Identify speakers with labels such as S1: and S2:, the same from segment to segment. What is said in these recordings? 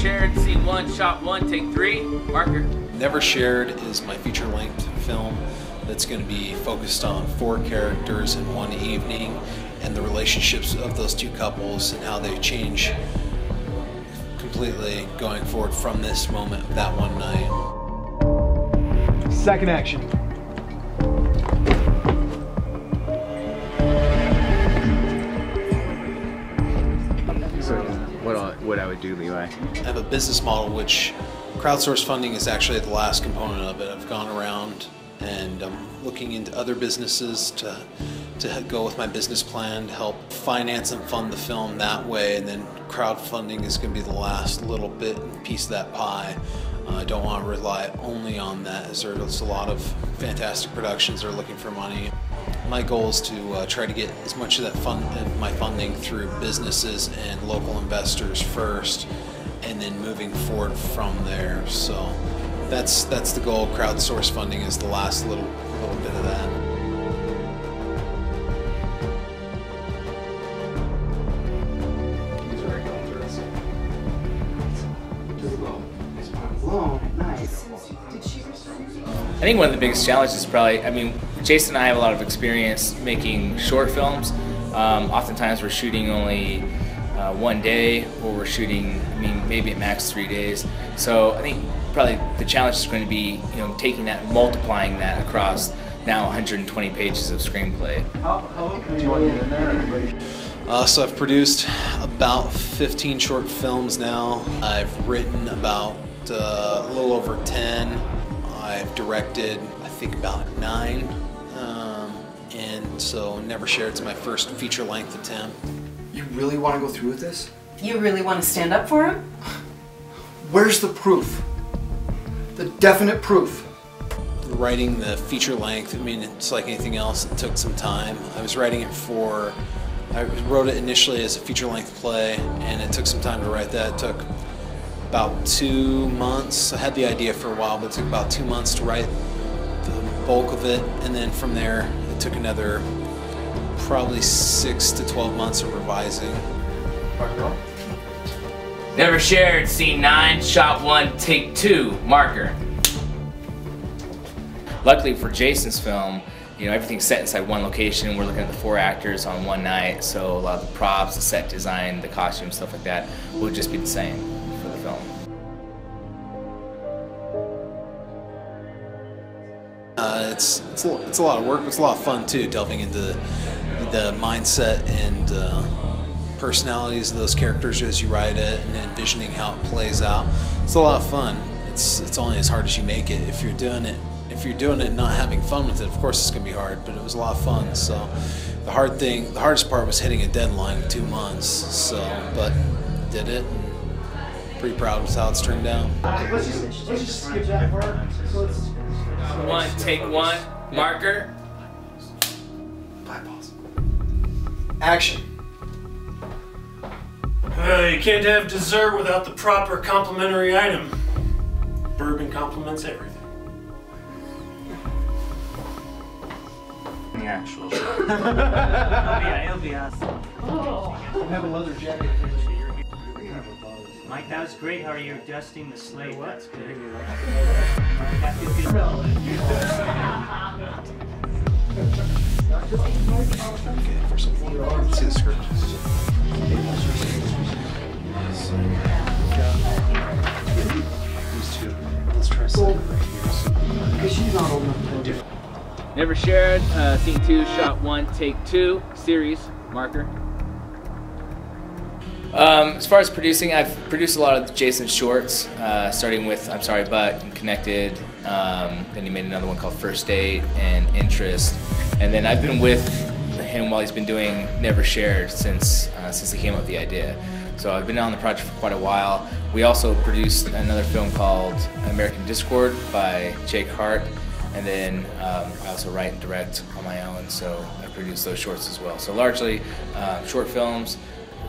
S1: Shared, scene 1, shot 1, take 3, marker.
S2: Never Shared is my feature-length film that's going to be focused on 4 characters in one evening and the relationships of those 2 couples and how they change completely going forward from this moment, that one night.
S3: Second action.
S4: So what I would do, Levi?
S2: I have a business model which crowdsource funding is actually the last component of it. I've gone around and I'm looking into other businesses to go with my business plan to help finance and fund the film that way, and then crowdfunding is going to be the last little bit and piece of that pie. I don't want to rely only on that, as there's a lot of fantastic productions that are looking for money. My goal is to try to get as much of that my funding through businesses and local investors first, and then moving forward from there. So that's the goal. Crowdsource funding is the last little bit of that.
S1: I think one of the biggest challenges is probably, Jason and I have a lot of experience making short films. Oftentimes we're shooting only one day, or we're shooting, maybe at max 3 days. So I think probably the challenge is going to be, taking that, multiplying that across now 120 pages of screenplay.
S3: Do you want to get in there?
S2: So I've produced about 15 short films now. I've written about a little over 10. I've directed, I think, about 9. And so Never Shared's my first feature-length attempt.
S5: You really want to go through with this?
S6: You really want to stand up for him?
S5: Where's the proof? The definite proof.
S2: Writing the feature-length, it's like anything else, it took some time. I wrote it initially as a feature-length play, and it took some time to write that. It took about 2 months. I had the idea for a while, but it took about 2 months to write the bulk of it, and then from there it took another probably 6 to 12 months of revising.
S1: Never Shared, scene 9, shot 1, take 2, marker. Luckily for Jason's film, everything's set inside one location. We're looking at the 4 actors on one night, so a lot of the props, the set design, the costumes, stuff like that will just be the same for the film.
S2: It's a lot of work, but it's a lot of fun too, delving into the mindset and personalities of those characters as you write it and envisioning how it plays out. It's a lot of fun. It's only as hard as you make it. If you're doing it and not having fun with it, of course it's going to be hard, but it was a lot of fun. So the hardest part was hitting a deadline of 2 months. So, but did it. And pretty proud of how it's turned out.
S3: Let's just skip that part.
S1: One, take 1, marker.
S5: Action.
S7: You can't have dessert without the proper complimentary item. Bourbon complements everything.
S8: The actual shot. It'll be awesome.
S3: I have a leather jacket.
S8: Mike, that was great how you're adjusting the slate. That's good.
S2: See the script. These 2. Let's try something right here.
S5: Because she's not old enough to.
S1: Never Shared, scene 2, shot 1, take 2, series, marker. As far as producing, I've produced a lot of Jason's shorts, starting with I'm Sorry But and Connected. Then he made another one called First Date and Interest. And then I've been with him while he's been doing Never Shared since he came up with the idea. So I've been on the project for quite a while. We also produced another film called American Discord by Jake Hart. And then I also write and direct on my own, so I produce those shorts as well. So largely short films,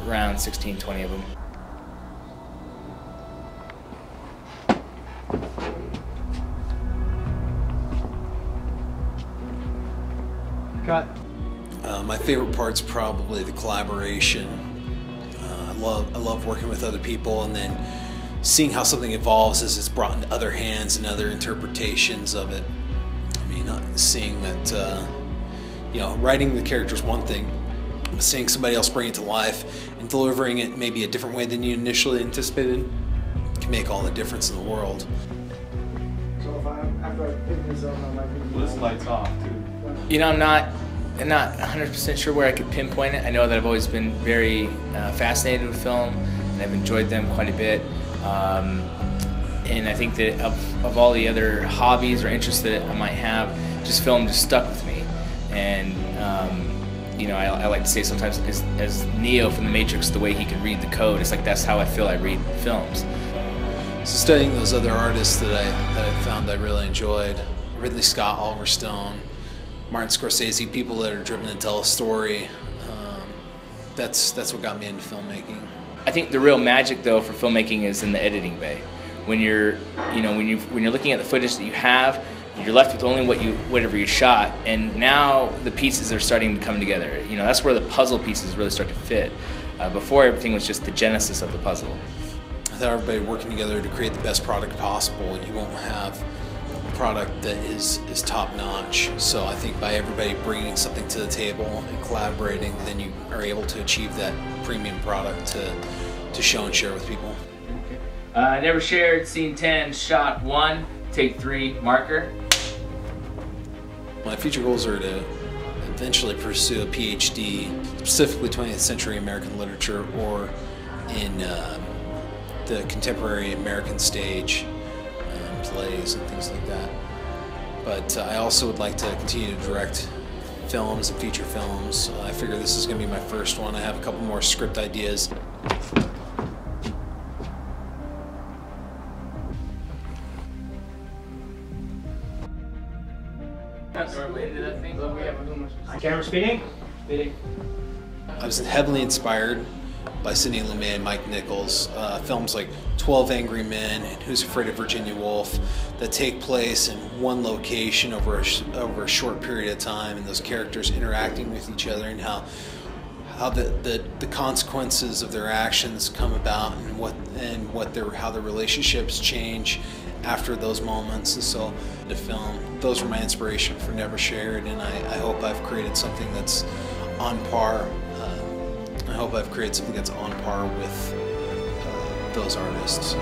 S1: around 16, 20 of them.
S3: Cut.
S2: My favorite part's probably the collaboration. I love working with other people and then seeing how something evolves as it's brought into other hands and other interpretations of it. I mean, seeing that, you know, writing the character is one thing, but seeing somebody else bring it to life and delivering it maybe a different way than you initially anticipated can make all the difference in the world.
S3: So if after I pick this up, I might be...
S4: This light's off, too.
S1: You know, I'm not 100% sure where I could pinpoint it. I know that I've always been very fascinated with film, and I've enjoyed them quite a bit. And I think that of all the other hobbies or interests that I might have, just film just stuck with me. And you know, I like to say sometimes as Neo from The Matrix, the way he could read the code, it's like that's how I feel I read films.
S2: So studying those other artists that I found I really enjoyed, Ridley Scott, Oliver Stone, Martin Scorsese, people that are driven to tell a story, that's what got me into filmmaking.
S1: I think the real magic though for filmmaking is in the editing bay. When you're, you know, when you're looking at the footage that you have, you're left with only whatever you shot, and now the pieces are starting to come together. You know, that's where the puzzle pieces really start to fit. Before, everything was just the genesis of the puzzle.
S2: I thought everybody working together to create the best product possible, and you won't have a product that is top-notch. So I think by everybody bringing something to the table and collaborating, then you are able to achieve that premium product to show and share with people.
S1: Never shared, scene 10, shot 1, take 3, marker.
S2: My future goals are to eventually pursue a PhD, specifically 20th century American literature or in the contemporary American stage, plays and things like that. But I also would like to continue to direct films and feature films. I figure this is going to be my first one. I have a couple more script ideas.
S3: Camera speeding? Speeding.
S2: I was heavily inspired by Sidney Lumet and Mike Nichols. Films like 12 Angry Men and Who's Afraid of Virginia Woolf that take place in one location over a short period of time, and those characters interacting with each other, and how the consequences of their actions come about, and how their relationships change after those moments. And so the film, those were my inspiration for Never Shared, and I hope I've created something that's on par. I hope I've created something that's on par with those artists.